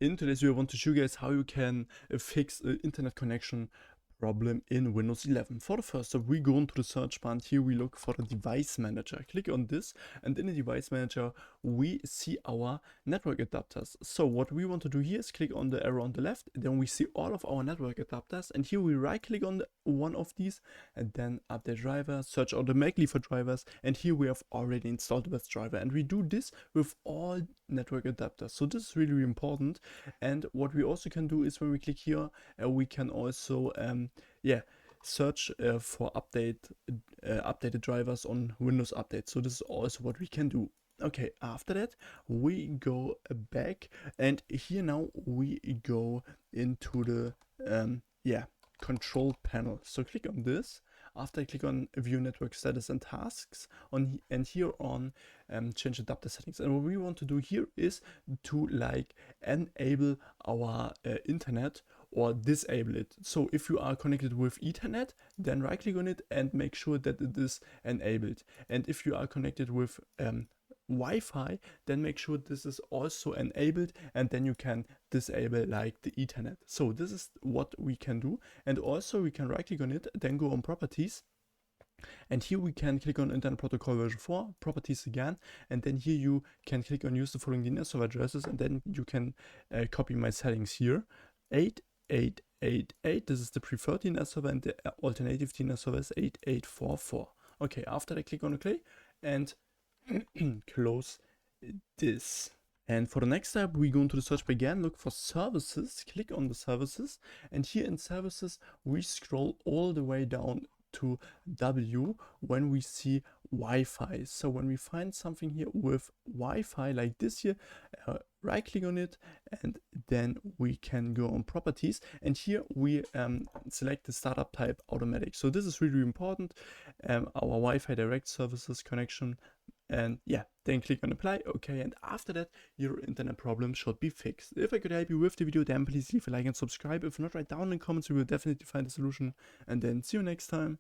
In today's video I want to show you guys how you can fix an internet connection problem in Windows 11. For the first step, we go into the search bar and here we look for the device manager. Click on this and in the device manager we see our network adapters. So what we want to do here is click on the arrow on the left, then we see all of our network adapters and here we right click on one of these and then update driver, search automatically for drivers, and here we have already installed the best driver, and we do this with all network adapters. So this is really important. And what we also can do is when we click here we can also search for updated drivers on Windows Update. So this is also what we can do. Okay, after that we go back and here now we go into the control panel. So click on this. After I click on view network status and tasks and here on change adapter settings, and what we want to do here is to enable our internet or disable it. So if you are connected with Ethernet, then right click on it and make sure that it is enabled, and if you are connected with Wi-Fi, then make sure this is also enabled, and then you can disable the Ethernet. So this is what we can do, and also we can right click on it, then go on properties, and here we can click on Internet Protocol version 4, properties again, and then here you can click on use the following DNS server addresses, and then you can copy my settings here. 8888, this is the preferred DNS server, and the alternative DNS server is 8844. Okay, after that click on OK and close this. And for the next step, we go into the search bar again, look for services, click on the services, and here in services we scroll all the way down to W when we see Wi-Fi. So when we find something here with Wi-Fi like this here, right click on it and then we can go on properties, and here we select the startup type automatic. So this is really important, our Wi-Fi direct services connection, and then click on apply. Okay, and after that your internet problem should be fixed. If I could help you with the video, then please leave a like and subscribe. If not, write down in the comments, we will definitely find a solution, and then see you next time.